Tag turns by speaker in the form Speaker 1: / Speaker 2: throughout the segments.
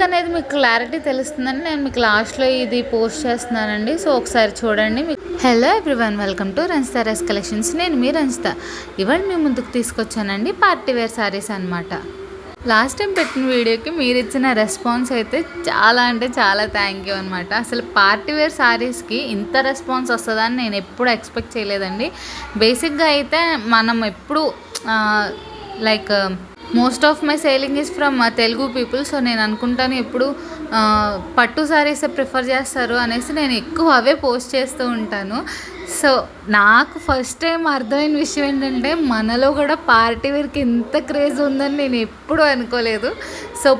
Speaker 1: అనేది మీకు క్లారిటీ తెలుస్తుందని నేను మీకు లాస్ట్లో ఇది పోస్ట్ చేస్తున్నానండి. సో ఒకసారి చూడండి. Hello everyone, welcome to Ranjitha rice collections. నేను మీ రంజితా. ఇవాళ మీ ముందుకు తీసుకొచ్చానండి పార్టీ వేర్ శారీస్ అనమాట. లాస్ట్ టైం పెట్టిన వీడియోకి మీరు ఇచ్చిన రెస్పాన్స్ అయితే చాలా అంటే చాలా థ్యాంక్ యూ అనమాట. అసలు పార్టీ వేర్ శారీస్కి ఇంత రెస్పాన్స్ వస్తుందని నేను ఎప్పుడు ఎక్స్పెక్ట్ చేయలేదండి. బేసిక్గా అయితే మనం ఎప్పుడు like most of my selling is from Telugu people. So నేను అనుకుంటాను ఎప్పుడు పట్టు శారీసే ప్రిఫర్ చేస్తారు అనేసి నేను ఎక్కువ అవే పోస్ట్ చేస్తూ ఉంటాను. సో నాకు ఫస్ట్ టైం అర్థమైన విషయం ఏంటంటే మనలో కూడా పార్టీ వేర్కి ఇంత క్రేజ్ ఉందని నేను ఎప్పుడూ అనుకోలేదు. సో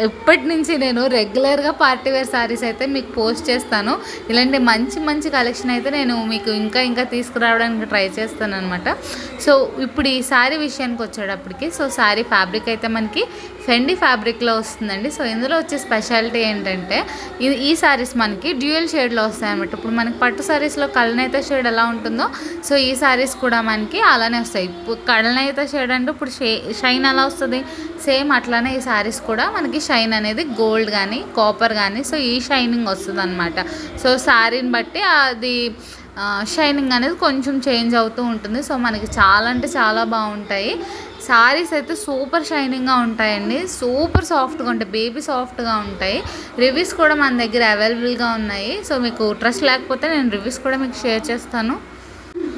Speaker 1: ఎప్పటి నుంచి నేను రెగ్యులర్గా పార్టీ వేర్ శారీస్ అయితే మీకు పోస్ట్ చేస్తాను. ఇలాంటి మంచి మంచి కలెక్షన్ అయితే నేను మీకు ఇంకా తీసుకురావడానికి ట్రై చేస్తాను అనమాట. సో ఇప్పుడు ఈ శారీ విషయానికి వచ్చేటప్పటికి, సో శారీ ఫ్యాబ్రిక్ అయితే మనకి ఫెండి ఫ్యాబ్రిక్లో వస్తుందండి. సో ఇందులో వచ్చే స్పెషాలిటీ ఏంటంటే ఈ శారీస్ మనకి డ్యూయల్ షేడ్లో వస్తాయి అనమాట. ఇప్పుడు మనకి పట్టు శారీస్లో కళ్ళనైత షేడ్ ఎలా ఉంటుందో, సో ఈ శారీస్ కూడా మనకి అలానే వస్తాయి. ఇప్పుడు కళ్ళనైత షేడ్ అంటే ఇప్పుడు షైన్ ఎలా వస్తుంది, సేమ్ అట్లానే ఈ శారీస్ కూడా మనకి షైన్ అనేది గోల్డ్ కానీ కాపర్ కానీ సో ఈ షైనింగ్ వస్తుంది అనమాట. సో శారీని బట్టి అది షైనింగ్ అనేది కొంచెం చేంజ్ అవుతూ ఉంటుంది. సో మనకి చాలా అంటే చాలా బాగుంటాయి. శారీస్ అయితే సూపర్ షైనింగ్గా ఉంటాయండి, సూపర్ సాఫ్ట్గా ఉంటాయి, బేబీ సాఫ్ట్గా ఉంటాయి. రివ్యూస్ కూడా మన దగ్గర అవైలబుల్గా ఉన్నాయి. సో మీకు ట్రస్ట్ లేకపోతే నేను రివ్యూస్ కూడా మీకు షేర్ చేస్తాను.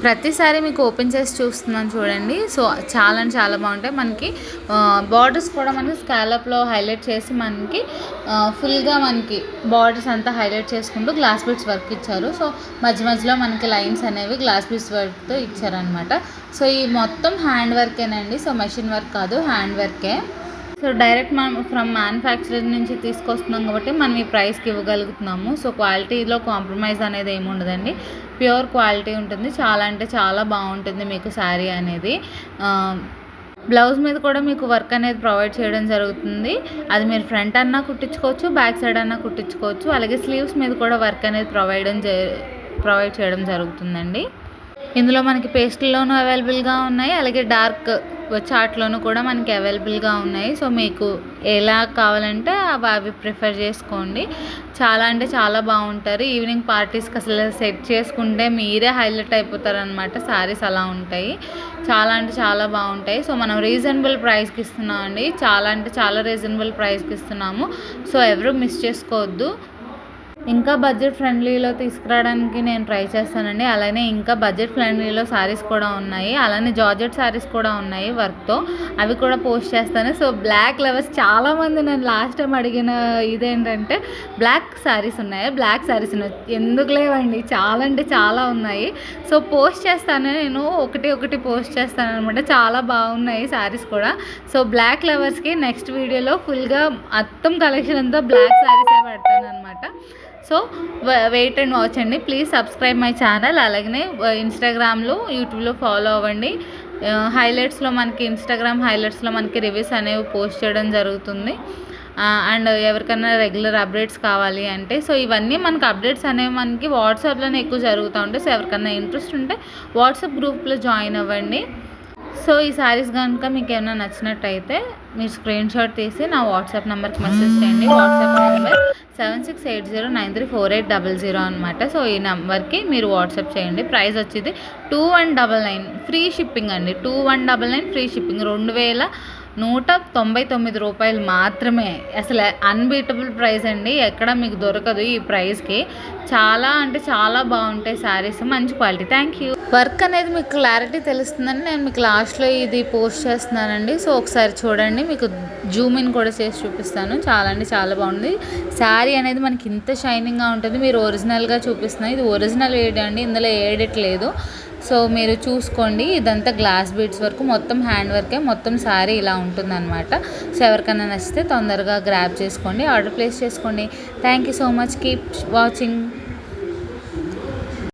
Speaker 1: ప్రతిసారి మీకు ఓపెన్ చేసి చూస్తున్నాను చూడండి. సో చాలా అంటే చాలా బాగుంటాయి. మనకి బార్డర్స్ కూడా మనకి స్కాలప్లో హైలైట్ చేసి మనకి ఫుల్గా మనకి బార్డర్స్ అంతా హైలైట్ చేసుకుంటూ గ్లాస్ బీడ్స్ వర్క్ ఇచ్చారు. సో మధ్యలో మనకి లైన్స్ అనేవి గ్లాస్ బీడ్స్ వర్క్తో ఇచ్చారనమాట. సో ఈ మొత్తం హ్యాండ్ వర్కేనండి. సో మెషిన్ వర్క్ కాదు, హ్యాండ్ వర్కే. సో డైరెక్ట్ మనం ఫ్రమ్ మ్యానుఫ్యాక్చరర్ నుంచి తీసుకొస్తున్నాం కాబట్టి మనం ఈ ప్రైస్కి ఇవ్వగలుగుతున్నాము. సో క్వాలిటీలో కాంప్రమైజ్ అనేది ఏమి ఉండదండి, ప్యూర్ క్వాలిటీ ఉంటుంది. చాలా అంటే చాలా బాగుంటుంది మీకు శారీ అనేది. బ్లౌజ్ మీద కూడా మీకు వర్క్ అనేది ప్రొవైడ్ చేయడం జరుగుతుంది. అది మీరు ఫ్రంట్ అన్నా కుట్టించుకోవచ్చు, బ్యాక్ సైడ్ అన్నా కుట్టించుకోవచ్చు. అలాగే స్లీవ్స్ మీద కూడా వర్క్ అనేది ప్రొవైడ్ చేయడం జరుగుతుందండి. ఇందులో మనకి పేస్ట్లోనూ అవైలబుల్గా ఉన్నాయి, అలాగే డార్క్ చార్ట్లోనూ కూడా మనకి అవైలబుల్గా ఉన్నాయి. సో మీకు ఎలా కావాలంటే అవి ప్రిఫర్ చేసుకోండి. చాలా అంటే చాలా బాగుంటారు. ఈవినింగ్ పార్టీస్కి అసలు సెట్ చేసుకుంటే మీరే హైలైట్ అయిపోతారనమాట. శారీస్ అలా ఉంటాయి, చాలా అంటే చాలా బాగుంటాయి. సో మనం రీజనబుల్ ప్రైస్కి ఇస్తున్నామండి, చాలా అంటే చాలా రీజనబుల్ ప్రైస్కి ఇస్తున్నాము. సో ఎవరు మిస్ చేసుకోవద్దు. ఇంకా బడ్జెట్ ఫ్రెండ్లీలో తీసుకురావడానికి నేను ట్రై చేస్తానండి. అలానే ఇంకా బడ్జెట్ ఫ్రెండ్లీలో శారీస్ కూడా ఉన్నాయి, అలానే జార్జెట్ శారీస్ కూడా ఉన్నాయి వర్క్తో, అవి కూడా పోస్ట్ చేస్తాను. సో బ్లాక్ లవర్స్ చాలామంది నేను లాస్ట్ టైం అడిగిన ఇదేంటంటే బ్లాక్ శారీస్ ఉన్నాయి, బ్లాక్ శారీస్ ఉన్నాయి. ఎందుకు లేవండి, చాలా అంటే చాలా ఉన్నాయి. సో పోస్ట్ చేస్తాను, నేను ఒకటి పోస్ట్ చేస్తాను అనమాట. చాలా బాగున్నాయి శారీస్ కూడా. సో బ్లాక్ లవర్స్కి నెక్స్ట్ వీడియోలో ఫుల్గా మొత్తం కలెక్షన్ అంతా బ్లాక్ శారీసే పెడతాను అనమాట. సో వెయిట్ అండ్ వాచ్ అండి. Please subscribe my channel. అలాగనే ఇన్స్టాగ్రామ్లో యూట్యూబ్లో ఫాలో అవ్వండి. హైలైట్స్లో మనకి ఇన్స్టాగ్రామ్ హైలైట్స్లో మనకి రివ్యూస్ అనేవి పోస్ట్ చేయడం జరుగుతుంది. అండ్ ఎవరికైనా రెగ్యులర్ అప్డేట్స్ కావాలి అంటే సో ఇవన్నీ మనకి అప్డేట్స్ అనేవి మనకి వాట్సాప్లోనే ఎక్కువ జరుగుతూ ఉంటాయి. సో ఎవరికైనా ఇంట్రెస్ట్ ఉంటే వాట్సాప్ గ్రూప్లో జాయిన్ అవ్వండి. సో ఈ శారీస్ కనుక మీకు ఏమైనా నచ్చినట్టయితే మీరు స్క్రీన్ షాట్ తీసి నా వాట్సాప్ నెంబర్కి మెసేజ్ చేయండి. వాట్సాప్ నెంబర్ 7680934800 అనమాట. సో ఈ నెంబర్కి మీరు వాట్సాప్ చేయండి. ప్రైస్ వచ్చేది 2199 ఫ్రీ షిప్పింగ్ అండి. 2199 ఫ్రీ షిప్పింగ్, 2199 రూపాయలు మాత్రమే. అసలు అన్బీటబుల్ ప్రైస్ అండి, ఎక్కడ మీకు దొరకదు ఈ ప్రైస్కి. చాలా అంటే చాలా బాగుంటాయి శారీస్, మంచి క్వాలిటీ. Thank you. వర్క్ అనేది మీకు క్లారిటీ తెలుస్తుందని నేను మీకు లాస్ట్లో ఇది పోస్ట్ చేస్తున్నానండి. సో ఒకసారి చూడండి, మీకు జూమ్ ఇన్ కూడా చేసి చూపిస్తాను. చాలా అంటే చాలా బాగుంది. శారీ అనేది మనకి ఇంత షైనింగ్గా ఉంటుంది. మీరు ఒరిజినల్గా చూపిస్తున్నాను, ఇది ఒరిజినల్ వీడియో అండి, ఇందులో ఎడిట్ లేదు. సో మీరు చూసుకోండి. ఇదంతా గ్లాస్ బీడ్స్ వరకు మొత్తం హ్యాండ్ వర్కే, మొత్తం శారీ ఇలా ఉంటుందన్నమాట. సో ఎవరికైనా నచ్చితే తొందరగా గ్రాబ్ చేసుకోండి, ఆర్డర్ ప్లేస్ చేసుకోండి. Thank you so much. Keep watching.